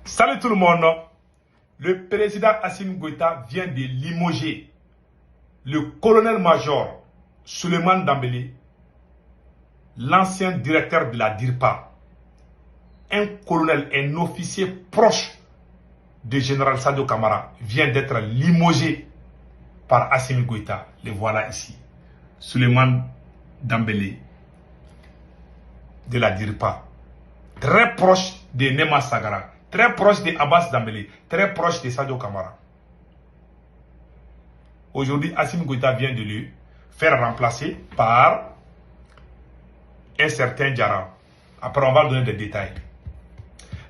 Salut tout le monde. Le président Assimi Goïta vient de limoger le colonel-major Souleymane Dembélé, l'ancien directeur de la DIRPA, un colonel, un officier proche du général Sadio Kamara, vient d'être limogé par Assimi Goïta. Le voilà ici. Souleymane Dembélé de la DIRPA, très proche de Nema Sagara, très proche de Abbas Dembélé, très proche de Sadio Kamara. Aujourd'hui, Assimi Goïta vient de lui faire remplacer par un certain Diarra. Après, on va donner des détails.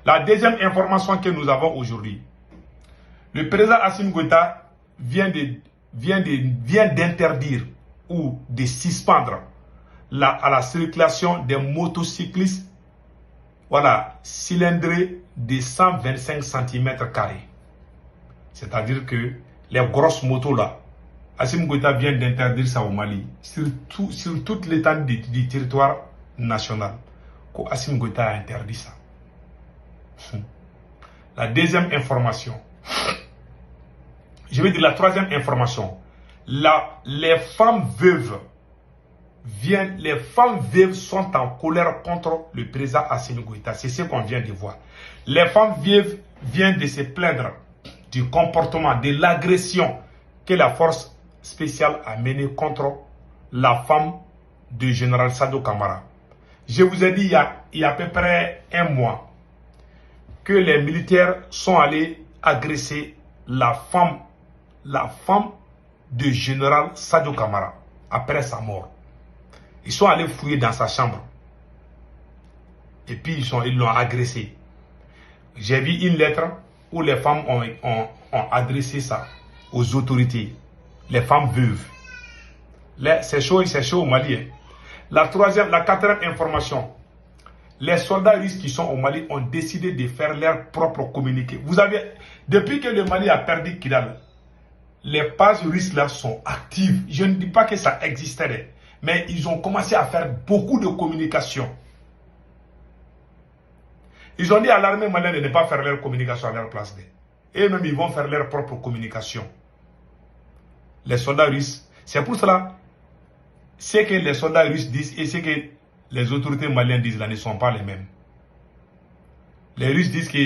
La deuxième information que nous avons aujourd'hui, le président Assimi Goïta vient d'interdire ou de suspendre à la circulation des motocyclistes, voilà, cylindrés de 125 cm². C'est-à-dire que les grosses motos là, Assimi Goïta vient d'interdire ça au Mali, sur toute l'étendue du territoire national. Assimi Goïta a interdit ça. La deuxième information, je vais dire la troisième information, les femmes veuves sont en colère contre le président Assimi Goïta. C'est ce qu'on vient de voir. Les femmes veuves viennent de se plaindre du comportement, de l'agression que la force spéciale a menée contre la femme du général Sadio Kamara. Je vous ai dit il y a à peu près un mois que les militaires sont allés agresser la femme du général Sadio Kamara après sa mort. Ils sont allés fouiller dans sa chambre. Et puis ils l'ont agressé. J'ai vu une lettre où les femmes ont adressé ça aux autorités. Les femmes veuves. C'est chaud au Mali. Hein. La quatrième information. Les soldats russes qui sont au Mali ont décidé de faire leur propre communiqué. Depuis que le Mali a perdu Kidal, les pages russes là sont actives. Je ne dis pas que ça existait, mais ils ont commencé à faire beaucoup de communication. Ils ont dit à l'armée malienne de ne pas faire leur communication à leur place. Et même ils vont faire leur propre communication. Les soldats russes, c'est pour cela, ce que les soldats russes disent et ce que les autorités maliennes disent là ne sont pas les mêmes. Les Russes disent que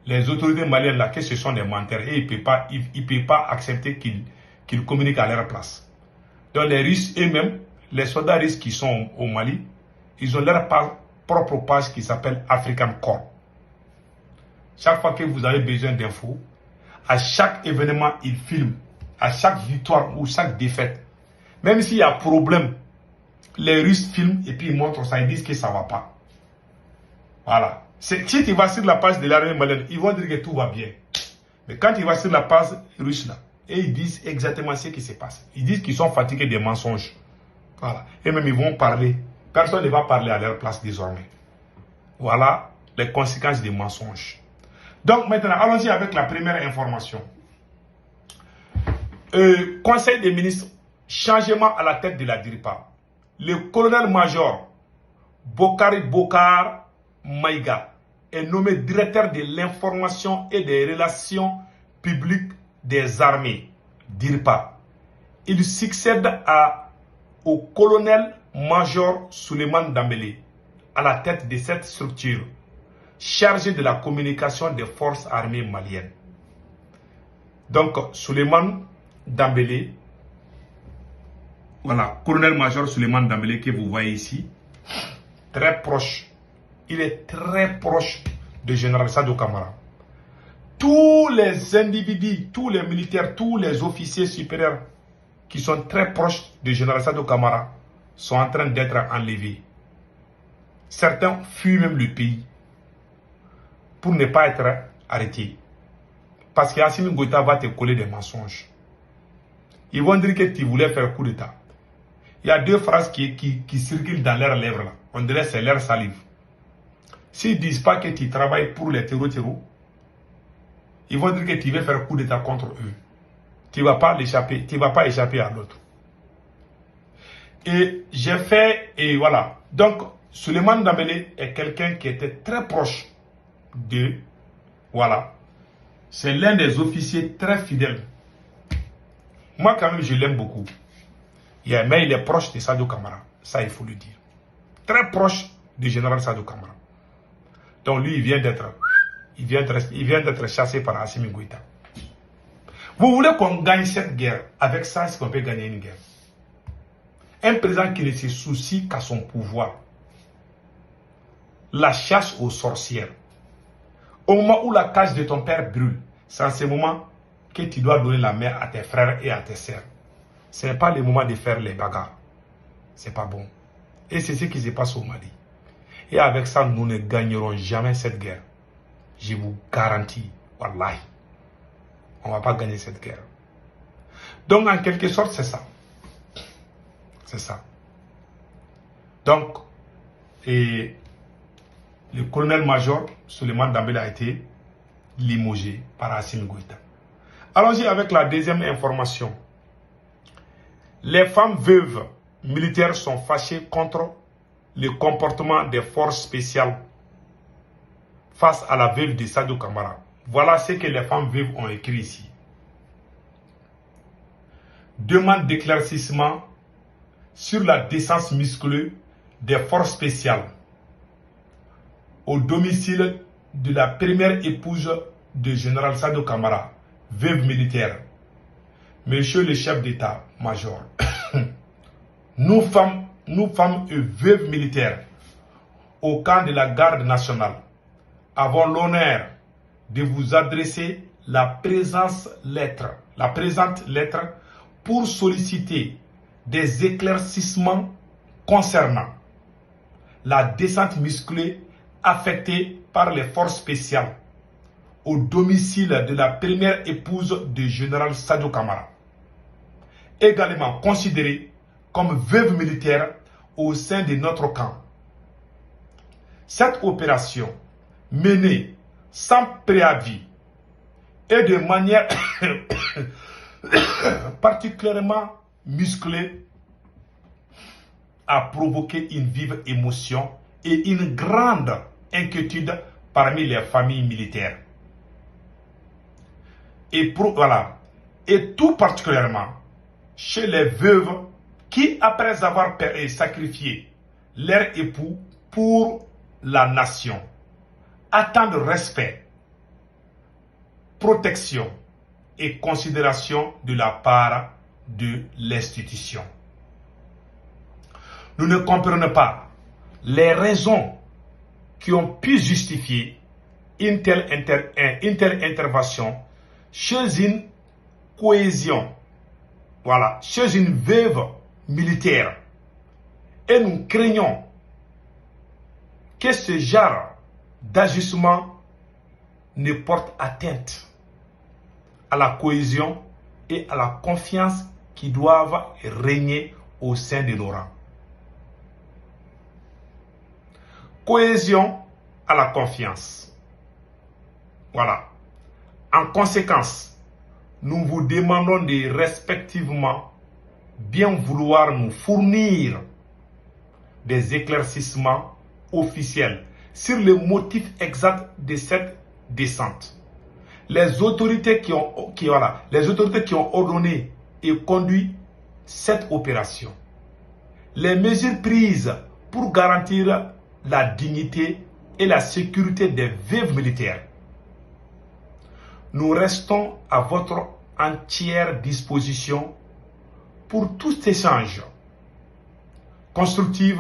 les autorités maliennes là, que ce sont des menteurs et ils ne peuvent pas accepter qu'ils communiquent à leur place. Donc les Russes eux-mêmes, les soldats russes qui sont au Mali, ils ont leur propre page qui s'appelle African Corps. Chaque fois que vous avez besoin d'infos, à chaque événement, ils filment. À chaque victoire ou chaque défaite. Même s'il y a problème, les Russes filment et puis ils montrent ça, ils disent que ça ne va pas. Voilà. Si tu vas sur la page de l'armée malienne, ils vont dire que tout va bien. Mais quand tu vas sur la page russe là, et ils disent exactement ce qui se passe. Ils disent qu'ils sont fatigués des mensonges. Voilà. Et même ils vont parler. Personne ne va parler à leur place désormais. Voilà les conséquences des mensonges. Donc maintenant, allons-y avec la première information. Conseil des ministres, changement à la tête de la DIRPA. Le colonel-major Bokari Bokar Maïga est nommé directeur de l'information et des relations publiques des armées, DIRPA. Il succède au colonel-major Souleymane Dembélé à la tête de cette structure, chargé de la communication des forces armées maliennes. Donc, Souleymane Dembélé, voilà, colonel-major Souleymane Dembélé que vous voyez ici, très proche, il est très proche du général Sadio Kamara. Tous les individus, tous les militaires, tous les officiers supérieurs qui sont très proches du général Sadio Kamara sont en train d'être enlevés. Certains fuient même le pays pour ne pas être arrêtés. Parce qu'Assimi Goïta va te coller des mensonges. Ils vont dire que tu voulais faire coup d'État. Il y a deux phrases qui circulent dans leurs lèvres là. On dirait que c'est leur salive. S'ils ne disent pas que tu travailles pour les terreaux, ils vont dire que tu veux faire coup d'État contre eux. Tu ne vas pas échapper à l'autre. Et j'ai fait, et voilà. Donc, Souleymane Dembélé est quelqu'un qui était très proche de... Voilà. C'est l'un des officiers très fidèles. Moi, quand même, je l'aime beaucoup. Mais il est proche de Sadio Camara. Ça, il faut le dire. Très proche du général Sadio Camara. Donc, lui, il vient d'être chassé par Assimi Goïta. Vous voulez qu'on gagne cette guerre? Avec ça, est-ce qu'on peut gagner une guerre? Un président qui ne se soucie qu'à son pouvoir. La chasse aux sorcières. Au moment où la cage de ton père brûle, c'est en ce moment que tu dois donner la main à tes frères et à tes sœurs. Ce n'est pas le moment de faire les bagarres. Ce n'est pas bon. Et c'est ce qui se passe au Mali. Et avec ça, nous ne gagnerons jamais cette guerre. Je vous garantis, wallahi, on ne va pas gagner cette guerre. Donc, en quelque sorte, c'est ça. C'est ça. Donc, et le colonel-major Souleymane Dambélé a été limogé par Assimi Goïta. Allons-y avec la deuxième information. Les femmes veuves militaires sont fâchées contre le comportement des forces spéciales face à la veuve de Sadio Camara. Voilà ce que les femmes veuves ont écrit ici. Demande d'éclaircissement sur la décence musculeuse des forces spéciales au domicile de la première épouse du général Sadio Camara, veuve militaire. Monsieur le chef d'état-major, nous femmes et veuves militaires au camp de la garde nationale avons l'honneur de vous adresser la présente lettre pour solliciter des éclaircissements concernant la descente musclée affectée par les forces spéciales au domicile de la première épouse du général Sadio Camara, également considérée comme veuve militaire au sein de notre camp. Cette opération, menée sans préavis et de manière particulièrement musclée, a provoqué une vive émotion et une grande inquiétude parmi les familles militaires. Et tout particulièrement chez les veuves qui, après avoir sacrifié leur époux pour la nation, attendent respect, protection et considération de la part de l'institution. Nous ne comprenons pas les raisons qui ont pu justifier une telle intervention chez une cohésion, chez une veuve militaire. Et nous craignons que ce genre d'ajustement ne porte atteinte à la cohésion et à la confiance qui doivent régner au sein de nos rangs. Cohésion à la confiance. Voilà. En conséquence, nous vous demandons de respectivement bien vouloir nous fournir des éclaircissements officiels sur le motif exact de cette descente. Les autorités qui ont ordonné et conduit cette opération. Les mesures prises pour garantir la dignité et la sécurité des veuves militaires. Nous restons à votre entière disposition pour tout échange constructif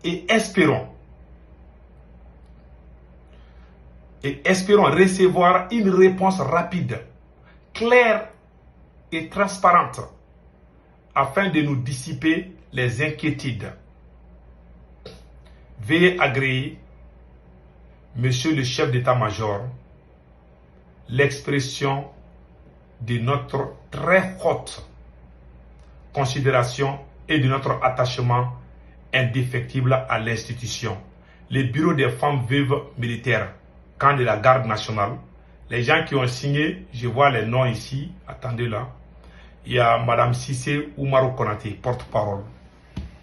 et espérons recevoir une réponse rapide, claire et transparente afin de nous dissiper les inquiétudes. Veuillez agréer, Monsieur le chef d'état-major, l'expression de notre très haute considération et de notre attachement indéfectible à l'institution. Le bureau des femmes veuves militaires, camp de la garde nationale. Les gens qui ont signé, je vois les noms ici, attendez là. Il y a Madame Cissé Oumarou Konaté, porte-parole.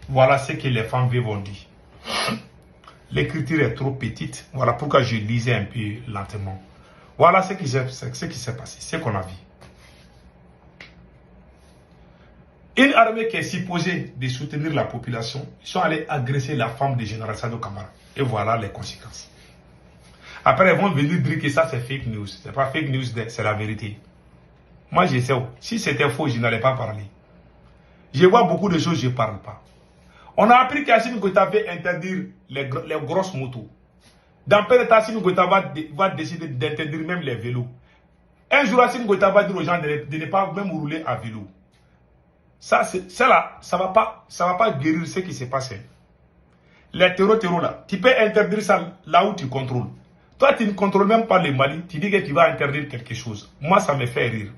Voilà ce que les femmes veuves ont dit. L'écriture est trop petite. Voilà pourquoi je lisais un peu lentement. Voilà ce qui s'est passé, ce qu'on a vu. Une armée qui est supposée de soutenir la population, ils sont allés agresser la femme de Général Sado Camara. Et voilà les conséquences. Après, ils vont venir dire que ça c'est fake news. Ce n'est pas fake news, c'est la vérité. Moi, je sais, si c'était faux, je n'allais pas parler. Je vois beaucoup de choses, je ne parle pas. On a appris qu'Assimi Goïta veut interdire les grosses motos. Dans peu de temps, Assimi Goïta va décider d'interdire même les vélos. Un jour, Assimi Goïta va dire aux gens de ne pas même rouler à vélo. Ça va pas guérir ce qui s'est passé. Les terreaux là, tu peux interdire ça là où tu contrôles. Toi, tu ne contrôles même pas le Mali, tu dis que tu vas interdire quelque chose. Moi, ça me fait rire.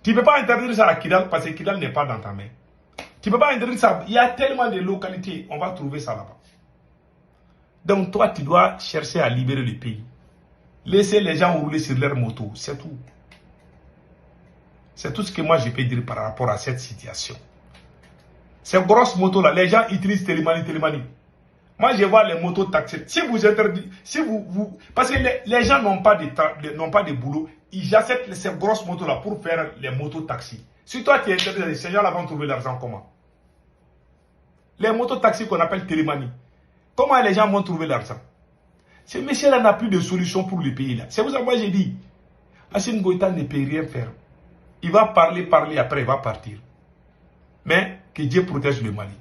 Tu ne peux pas interdire ça à Kidal parce que Kidal n'est pas dans ta main. Tu ne peux pas interdire ça. Il y a tellement de localités, on va trouver ça là-bas. Donc toi, tu dois chercher à libérer le pays. Laisser les gens rouler sur leurs motos, c'est tout. C'est tout ce que moi je peux dire par rapport à cette situation. Ces grosses motos-là, les gens utilisent Télémanie. Moi, je vois les motos taxées. Si vous interdisez, parce que les gens n'ont pas de boulot, ils achètent ces grosses motos-là pour faire les motos taxis. Si toi, tu interdis, ces gens-là vont trouver l'argent comment? Les motos taxis qu'on appelle Télémanie. Comment les gens vont trouver l'argent? Ce monsieur-là n'a plus de solution pour le pays. C'est pour ça que moi j'ai dit, Assimi Goïta ne peut rien faire. Il va parler, après il va partir. Mais que Dieu protège le Mali.